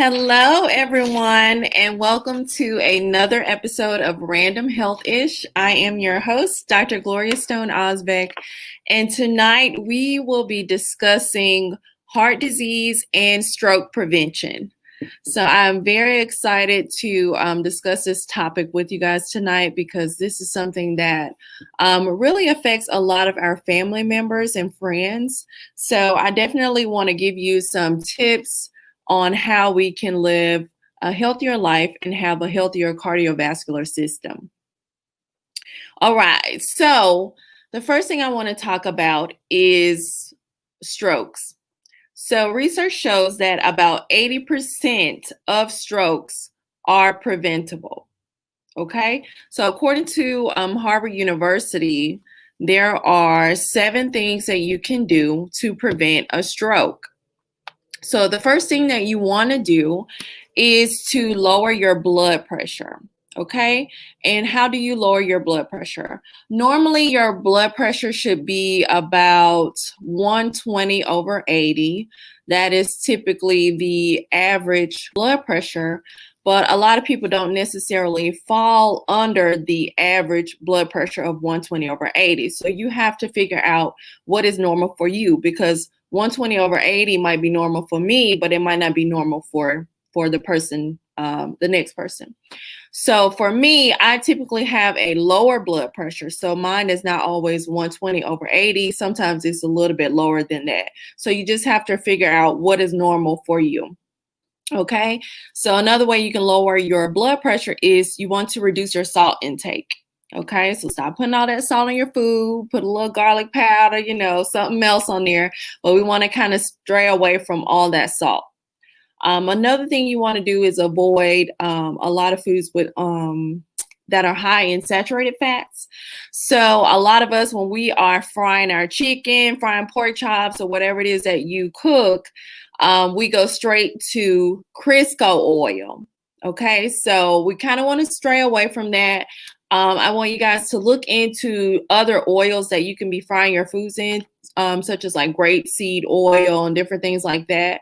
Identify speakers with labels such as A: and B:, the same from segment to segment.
A: Hello, everyone, and welcome to another episode of Random Health-ish. I am your host, Dr. Gloria Stone Ozbek, and tonight we will be discussing heart disease and stroke prevention. So I'm very excited to discuss this topic with you guys tonight because this is something that really affects a lot of our family members and friends. So I definitely want to give you some tips on how we can live a healthier life and have a healthier cardiovascular system. All right, so the first thing I want to talk about is strokes. So research shows that about 80% of strokes are preventable. Okay, so according to Harvard University, there are 7 things that you can do to prevent a stroke. So the first thing that you want to do is to lower your blood pressure. Okay. And how do you lower your blood pressure? Normally, your blood pressure should be about 120 over 80. That is typically the average blood pressure. But a lot of people don't necessarily fall under the average blood pressure of 120 over 80. So you have to figure out what is normal for you, because 120 over 80 might be normal for me, but it might not be normal for the person, the next person. So for me, I typically have a lower blood pressure. So mine is not always 120 over 80. Sometimes it's a little bit lower than that. So you just have to figure out what is normal for you. Okay. So another way you can lower your blood pressure is you want to reduce your salt intake. Okay, so stop putting all that salt in your food, put a little garlic powder, something else on there, but we want to kind of stray away from all that salt. Another thing you want to do is avoid a lot of foods with that are high in saturated fats. So a lot of us, when we are frying our chicken, frying pork chops, or whatever it is that you cook, we go straight to Crisco oil. Okay, so we kind of want to stray away from that. I want you guys to look into other oils that you can be frying your foods in, such as like grapeseed oil and different things like that,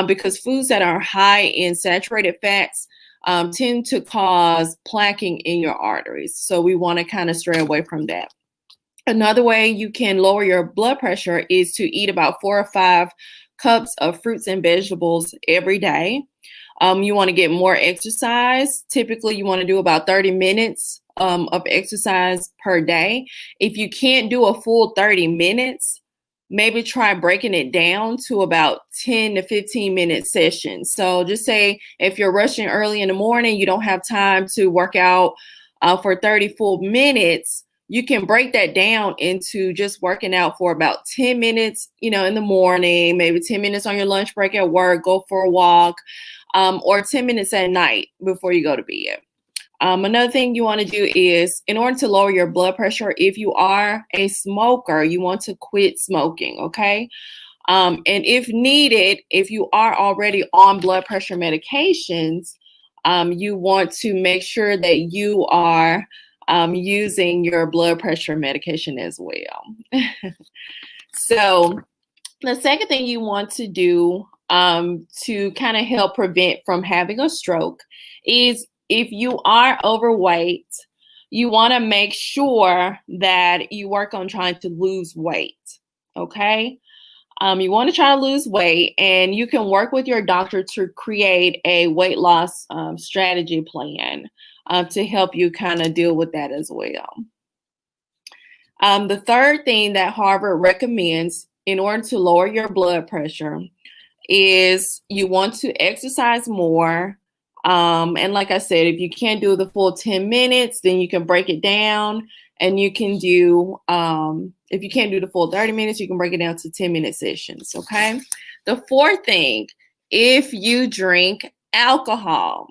A: because foods that are high in saturated fats tend to cause plaquing in your arteries. So we want to kind of stray away from that. Another way you can lower your blood pressure is to eat about 4 or 5 cups of fruits and vegetables every day. You want to get more exercise. Typically, you want to do about 30 minutes of exercise per day. If you can't do a full 30 minutes, maybe try breaking it down to about 10 to 15 minute sessions. So just say if you're rushing early in the morning, you don't have time to work out for 30 full minutes, you can break that down into just working out for about 10 minutes, in the morning, maybe 10 minutes on your lunch break at work, go for a walk, or 10 minutes at night before you go to bed. Another thing you want to do is, in order to lower your blood pressure, if you are a smoker, you want to quit smoking, okay? And if needed, if you are already on blood pressure medications, you want to make sure that you are using your blood pressure medication as well. So the second thing you want to do to kind of help prevent from having a stroke is, if you are overweight, you want to make sure that you work on trying to lose weight. Okay. You want to try to lose weight, and you can work with your doctor to create a weight loss strategy plan to help you kind of deal with that as well. The third thing that Harvard recommends in order to lower your blood pressure is you want to exercise more. And like I said, if you can't do the full 10 minutes, then you can break it down, and you can do, if you can't do the full 30 minutes, you can break it down to 10-minute sessions. Okay. The fourth thing, if you drink alcohol.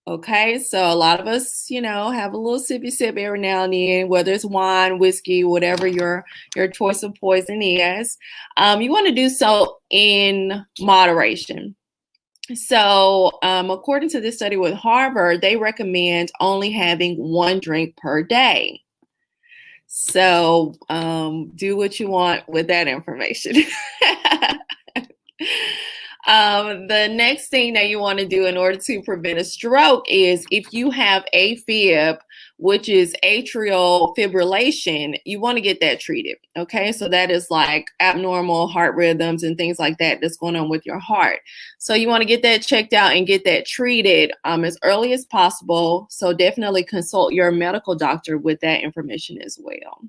A: Okay, so a lot of us, have a little sippy sip every now and then, whether it's wine, whiskey, whatever your choice of poison is. You want to do so in moderation. So according to this study with Harvard, they recommend only having 1 drink per day. So do what you want with that information. The next thing that you want to do in order to prevent a stroke is if you have AFib, which is atrial fibrillation, you want to get that treated. Okay, so that is like abnormal heart rhythms and things like that that's going on with your heart. So you want to get that checked out and get that treated as early as possible. So definitely consult your medical doctor with that information as well.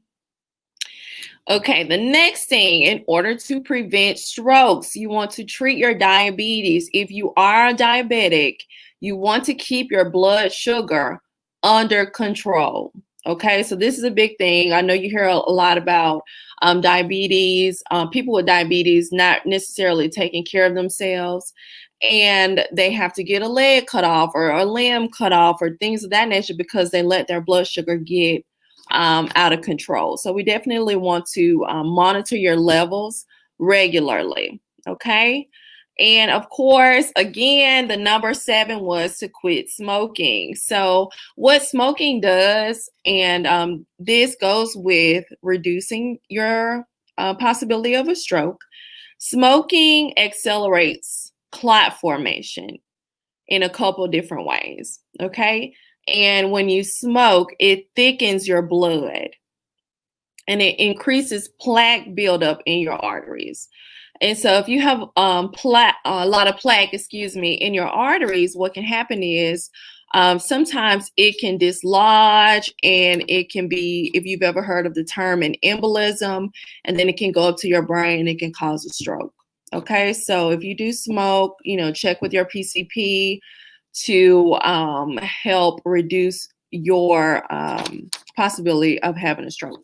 A: Okay, the next thing, in order to prevent strokes, you want to treat your diabetes. If you are a diabetic, you want to keep your blood sugar under control. Okay, so this is a big thing. I know you hear a lot about diabetes, people with diabetes not necessarily taking care of themselves, and they have to get a leg cut off or a limb cut off or things of that nature because they let their blood sugar get out of control. So we definitely want to monitor your levels regularly. Okay. And of course, again, the number 7 was to quit smoking. So what smoking does, and this goes with reducing your possibility of a stroke, smoking accelerates clot formation in a couple different ways. Okay. And when you smoke, it thickens your blood and it increases plaque buildup in your arteries. And so if you have a lot of plaque, in your arteries, what can happen is sometimes it can dislodge, and it can be, if you've ever heard of the term, an embolism, and then it can go up to your brain and it can cause a stroke. Okay, so if you do smoke, check with your PCP to help reduce your possibility of having a stroke.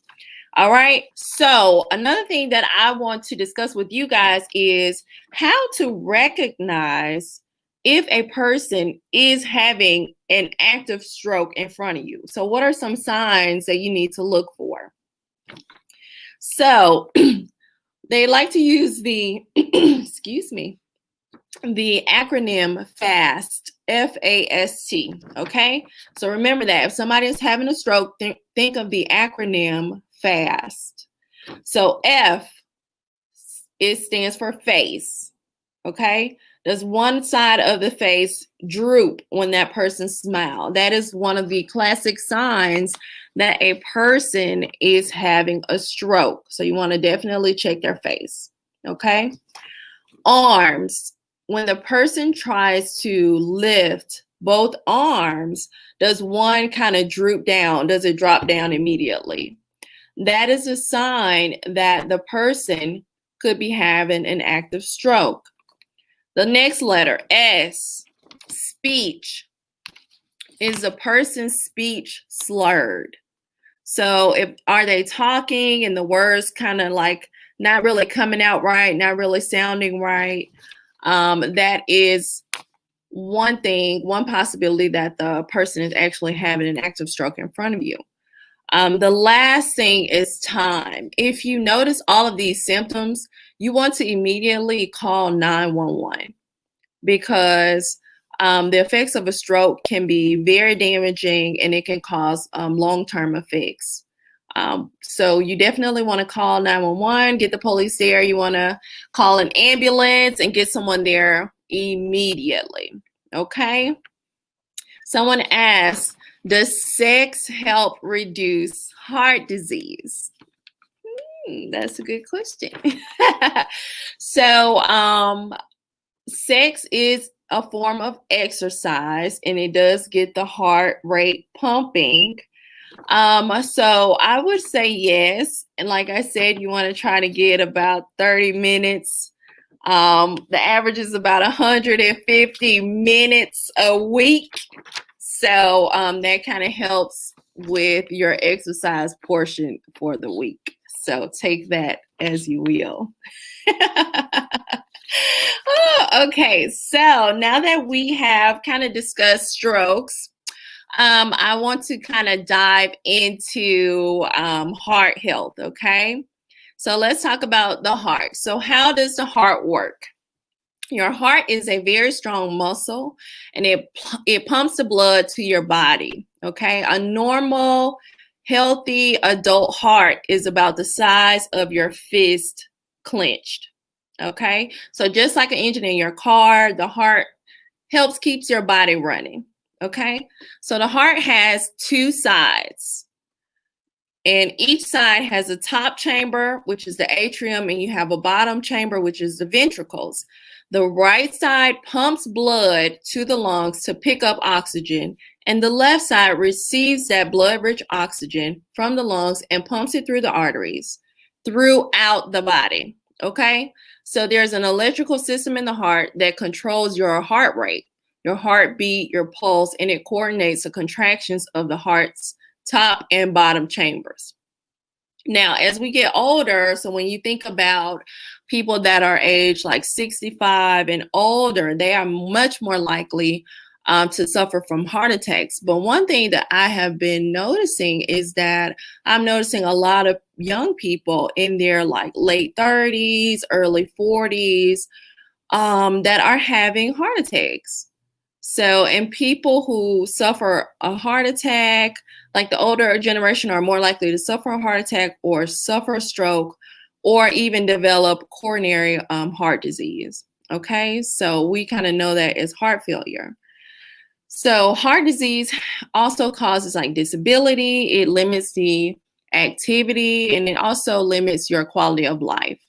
A: All right. So another thing that I want to discuss with you guys is how to recognize if a person is having an active stroke in front of you. So what are some signs that you need to look for? So they like to use the, the acronym FAST, F-A-S-T, okay? So remember that. If somebody is having a stroke, think of the acronym FAST. So F, it stands for face, okay? Does one side of the face droop when that person smiles? That is one of the classic signs that a person is having a stroke. So you want to definitely check their face, okay? Arms. When the person tries to lift both arms, does one kind of droop down? Does it drop down immediately? That is a sign that the person could be having an active stroke. The next letter, S, speech. Is the person's speech slurred? So are they talking and the words kind of like not really coming out right, not really sounding right? That is one possibility that the person is actually having an active stroke in front of you. The last thing is time. If you notice all of these symptoms, you want to immediately call 911 because the effects of a stroke can be very damaging and it can cause long-term effects. So you definitely want to call 911, get the police there. You want to call an ambulance and get someone there immediately. Okay. Someone asked, does sex help reduce heart disease? That's a good question. So sex is a form of exercise and it does get the heart rate pumping. So I would say yes. And like I said, you want to try to get about 30 minutes. The average is about 150 minutes a week. So that kind of helps with your exercise portion for the week. So take that as you will. Okay, so now that we have kind of discussed strokes, I want to kind of dive into heart health, okay? So let's talk about the heart. So how does the heart work? Your heart is a very strong muscle and it pumps the blood to your body, okay? A normal, healthy adult heart is about the size of your fist clenched, Okay, so just like an engine in your car, the heart helps keeps your body running. Okay, so the heart has two sides, and each side has a top chamber, which is the atrium, and you have a bottom chamber, which is the ventricles. The right side pumps blood to the lungs to pick up oxygen, and the left side receives that blood rich oxygen from the lungs and pumps it through the arteries throughout the body. Okay, so there's an electrical system in the heart that controls your heart rate, your heartbeat, your pulse, and it coordinates the contractions of the heart's top and bottom chambers. Now, as we get older, so when you think about people that are aged like 65 and older, they are much more likely to suffer from heart attacks. But one thing that I have been noticing is that I'm noticing a lot of young people in their like late 30s, early 40s that are having heart attacks. So, and people who suffer a heart attack, like the older generation, are more likely to suffer a heart attack or suffer a stroke or even develop coronary heart disease. Okay, so we kind of know that as heart failure. So, heart disease also causes like disability, it limits the activity, and it also limits your quality of life.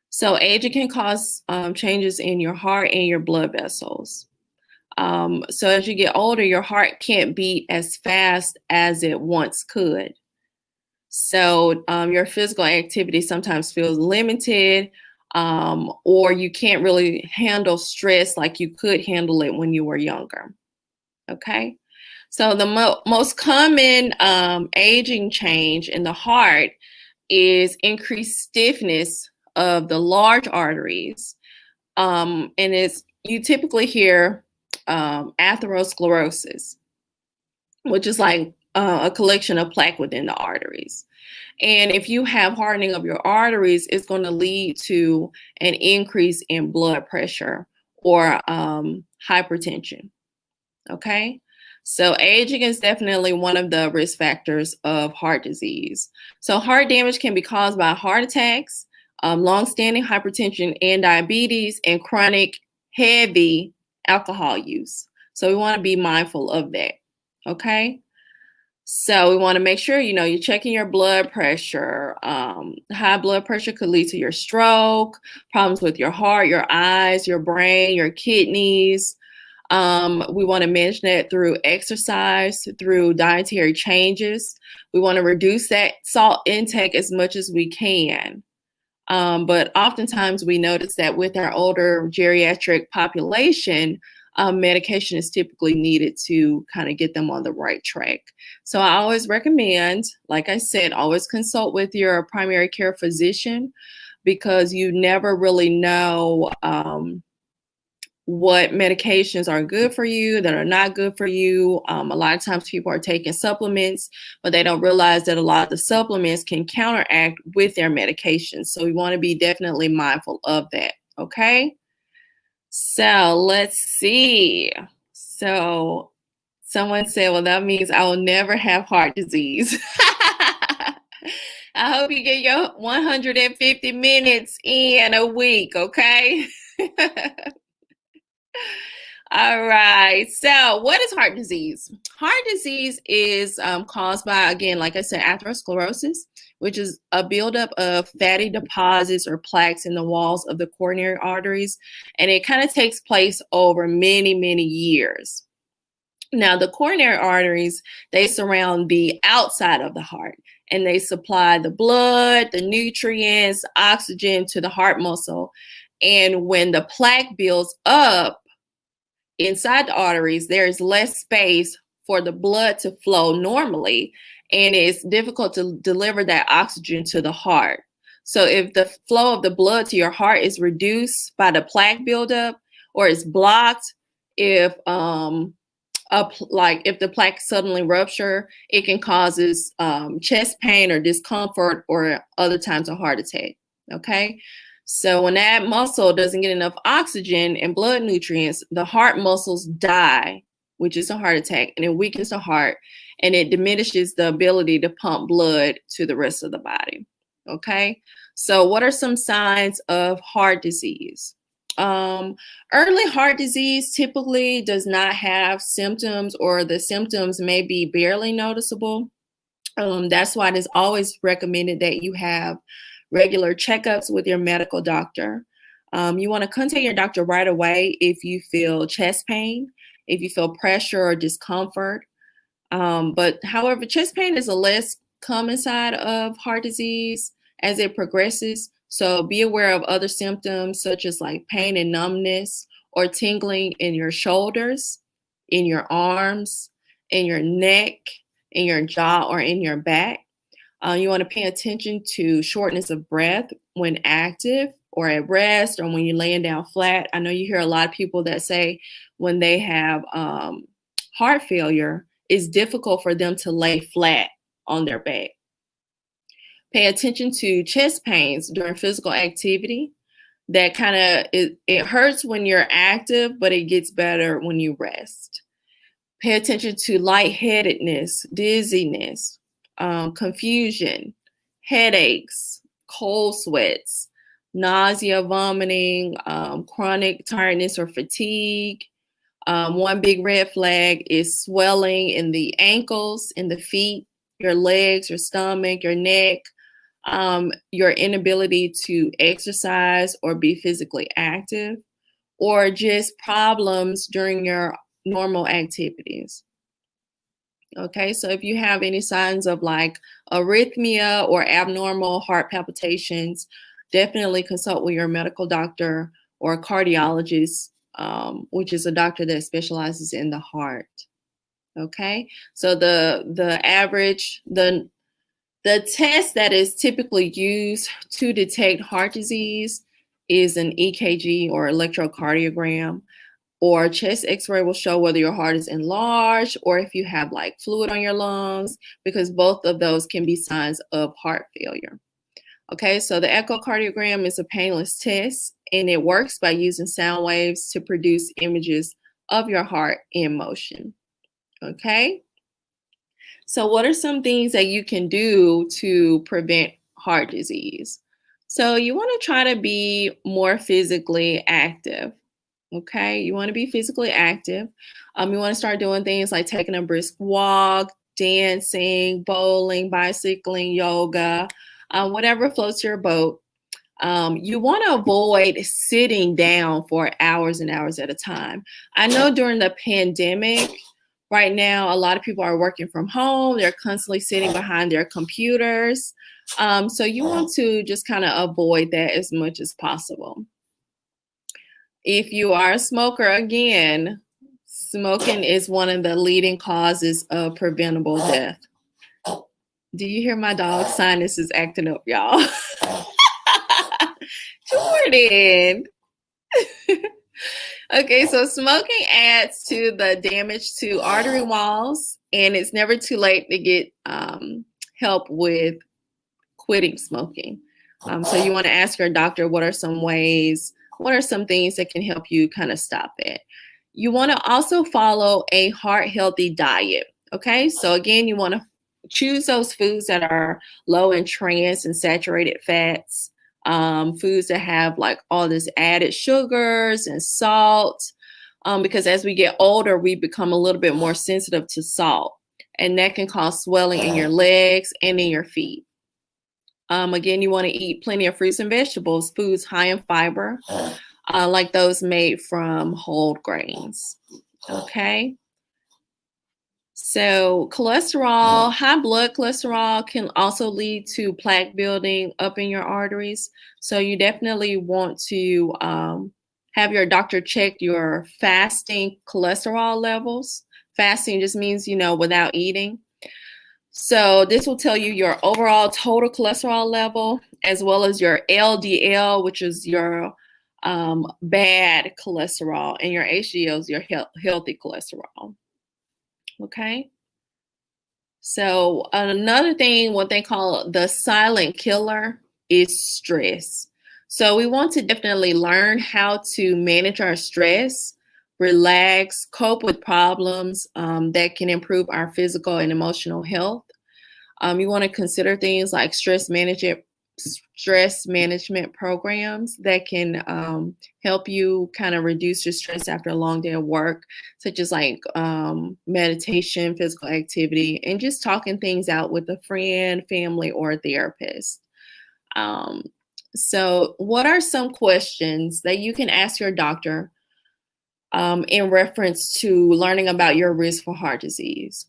A: So, aging can cause changes in your heart and your blood vessels. So as you get older, your heart can't beat as fast as it once could. So your physical activity sometimes feels limited, or you can't really handle stress like you could handle it when you were younger. Okay. So the most common aging change in the heart is increased stiffness of the large arteries, and it's you typically hear atherosclerosis, which is like a collection of plaque within the arteries. And if you have hardening of your arteries, it's going to lead to an increase in blood pressure or hypertension. Okay. So aging is definitely one of the risk factors of heart disease. So heart damage can be caused by heart attacks, long-standing hypertension and diabetes, and chronic heavy alcohol use. So we want to be mindful of that. Okay. So we want to make sure, you're checking your blood pressure. High blood pressure could lead to your stroke, problems with your heart, your eyes, your brain, your kidneys. We want to manage that through exercise, through dietary changes. We want to reduce that salt intake as much as we can. But oftentimes we notice that with our older geriatric population, medication is typically needed to kind of get them on the right track. So I always recommend, like I said, always consult with your primary care physician, because you never really know what medications are good for you, that are not good for you. A lot of times people are taking supplements, but they don't realize that a lot of the supplements can counteract with their medications. So we want to be definitely mindful of that. Okay. So let's see. So someone said, well, that means I will never have heart disease. I hope you get your 150 minutes in a week. Okay. All right. So, what is heart disease? Heart disease is caused by, again, like I said, atherosclerosis, which is a buildup of fatty deposits or plaques in the walls of the coronary arteries. And it kind of takes place over many, many years. Now, the coronary arteries, they surround the outside of the heart, and they supply the blood, the nutrients, oxygen to the heart muscle. And when the plaque builds up inside the arteries, there is less space for the blood to flow normally, and it's difficult to deliver that oxygen to the heart. So if the flow of the blood to your heart is reduced by the plaque buildup, or is blocked, if if the plaque suddenly rupture, it can causes chest pain or discomfort, or other times a heart attack. Okay. So when that muscle doesn't get enough oxygen and blood nutrients, the heart muscles die, which is a heart attack, and it weakens the heart, and it diminishes the ability to pump blood to the rest of the body. Okay. So, what are some signs of heart disease? Early heart disease typically does not have symptoms, or the symptoms may be barely noticeable. That's why it is always recommended that you have regular checkups with your medical doctor. You want to contact your doctor right away if you feel chest pain, if you feel pressure or discomfort. But however, chest pain is a less common side of heart disease as it progresses. So be aware of other symptoms such as like pain and numbness or tingling in your shoulders, in your arms, in your neck, in your jaw, or in your back. You want to pay attention to shortness of breath when active or at rest or when you're laying down flat. I know you hear a lot of people that say when they have heart failure, it's difficult for them to lay flat on their back. Pay attention to chest pains during physical activity. That kind of, it hurts when you're active, but it gets better when you rest. Pay attention to lightheadedness, dizziness, confusion, headaches, cold sweats, nausea, vomiting, chronic tiredness or fatigue. One big red flag is swelling in the ankles, in the feet, your legs, your stomach, your neck, your inability to exercise or be physically active, or just problems during your normal activities. Okay, so if you have any signs of like arrhythmia or abnormal heart palpitations, definitely consult with your medical doctor or a cardiologist, which is a doctor that specializes in the heart. Okay, so the test that is typically used to detect heart disease is an EKG or electrocardiogram, or chest x-ray will show whether your heart is enlarged or if you have like fluid on your lungs, because both of those can be signs of heart failure. Okay, so the echocardiogram is a painless test, and it works by using sound waves to produce images of your heart in motion. Okay, so what are some things that you can do to prevent heart disease? So you want to try to be more physically active. Okay, you want to be physically active. You want to start doing things like taking a brisk walk, dancing, bowling, bicycling, yoga, whatever floats your boat. You want to avoid sitting down for hours and hours at a time. I know during the pandemic, right now, a lot of people are working from home. They're constantly sitting behind their computers. So you want to just kind of avoid that as much as possible. If you are a smoker, again, smoking is one of the leading causes of preventable death. Do you hear my dog's sinus is acting up, y'all? Jordan. Okay, so smoking adds to the damage to artery walls, and it's never too late to get help with quitting smoking. So you want to ask your doctor what are some things that can help you kind of stop that. You want to also follow a heart healthy diet. Okay, so again, you want to choose those foods that are low in trans and saturated fats, foods that have like all this added sugars and salt, because as we get older, we become a little bit more sensitive to salt, and that can cause swelling in your legs and in your feet. Again, you want to eat plenty of fruits and vegetables, foods high in fiber, like those made from whole grains. Okay. So cholesterol, high blood cholesterol can also lead to plaque building up in your arteries. So you definitely want to have your doctor check your fasting cholesterol levels. Fasting just means, without eating. So this will tell you your overall total cholesterol level, as well as your LDL, which is your bad cholesterol, and your HDL is your healthy cholesterol. Okay. So another thing, what they call the silent killer, is stress. So we want to definitely learn how to manage our stress, relax, cope with problems that can improve our physical and emotional health. You want to consider things like stress stress management programs that can help you kind of reduce your stress after a long day of work, such as like meditation, physical activity, and just talking things out with a friend, family, or a therapist. Um, so, what are some questions that you can ask your doctor in reference to learning about your risk for heart disease?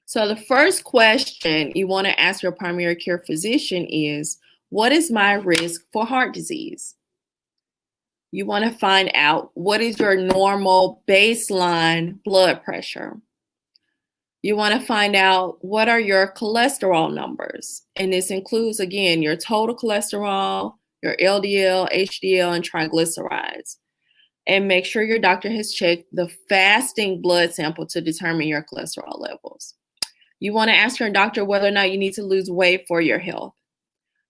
A: So the first question you want to ask your primary care physician is, what is my risk for heart disease? You want to find out what is your normal baseline blood pressure. You want to find out what are your cholesterol numbers. And this includes, again, your total cholesterol, your LDL, HDL, and triglycerides. And make sure your doctor has checked the fasting blood sample to determine your cholesterol levels. You want to ask your doctor whether or not you need to lose weight for your health.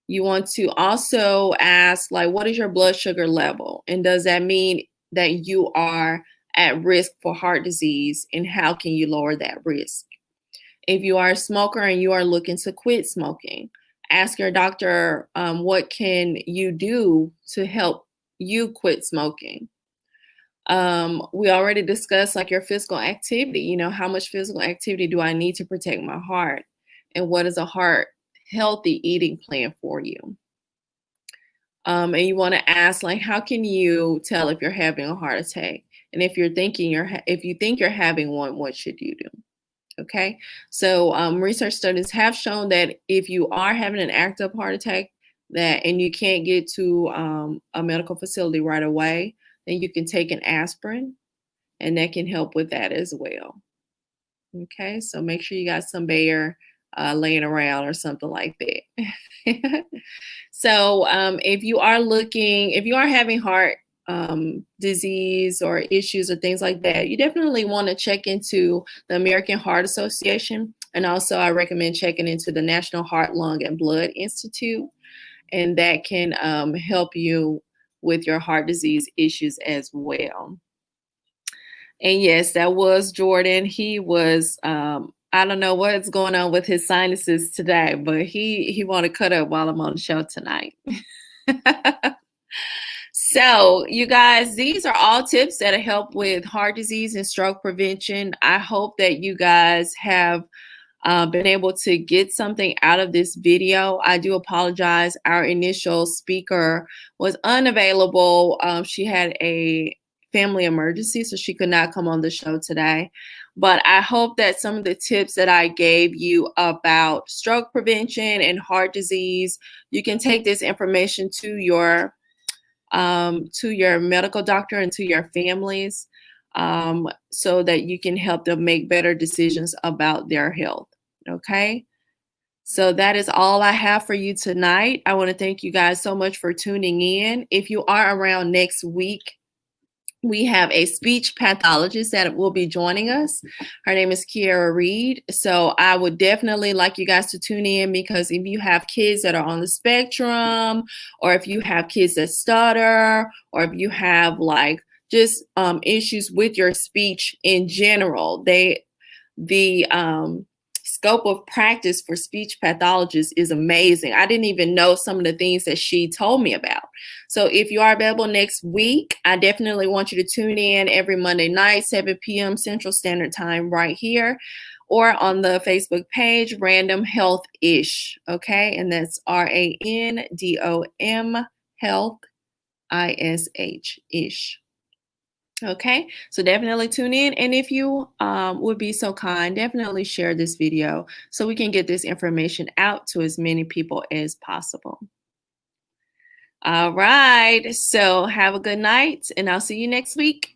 A: You want to also ask, like, what is your blood sugar level? And does that mean that you are at risk for heart disease? And how can you lower that risk? If you are a smoker and you are looking to quit smoking, ask your doctor what can you do to help you quit smoking. We already discussed like your physical activity. You know, how much physical activity do I need to protect my heart? And what is a heart healthy eating plan for you? And you want to ask, like, how can you tell if you're having a heart attack? And if you're thinking if you think you're having one, what should you do? Okay. So research studies have shown that if you are having an active heart attack and you can't get to a medical facility right away, then you can take an aspirin, and that can help with that as well. Okay, so make sure you got some Bayer laying around or something like that. So if you are having heart disease or issues or things like that, you definitely want to check into the American Heart Association. And also I recommend checking into the National Heart, Lung, and Blood Institute. And that can help you with your heart disease issues as well. And yes, that was Jordan. He was, I don't know what's going on with his sinuses today, but he want to cut up while I'm on the show tonight. So, you guys, these are all tips that help with heart disease and stroke prevention. I hope that you guys have been able to get something out of this video. I do apologize. Our initial speaker was unavailable. She had a family emergency, so she could not come on the show today. But I hope that some of the tips that I gave you about stroke prevention and heart disease, you can take this information to your medical doctor and to your families, so that you can help them make better decisions about their health. Okay. So that is all I have for you tonight. I want to thank you guys so much for tuning in. If you are around next week, we have a speech pathologist that will be joining us. Her name is Kiara Reed. So I would definitely like you guys to tune in, because if you have kids that are on the spectrum, or if you have kids that stutter, or if you have like just issues with your speech in general, the scope of practice for speech pathologists is amazing. I didn't even know some of the things that she told me about. So if you are available next week, I definitely want you to tune in every Monday night, 7 p.m. Central Standard Time, right here, or on the Facebook page, Random Health-ish. Okay, and that's RANDOM Health-ish. Okay, so definitely tune in. And if you would be so kind, definitely share this video so we can get this information out to as many people as possible. All right, so have a good night, and I'll see you next week.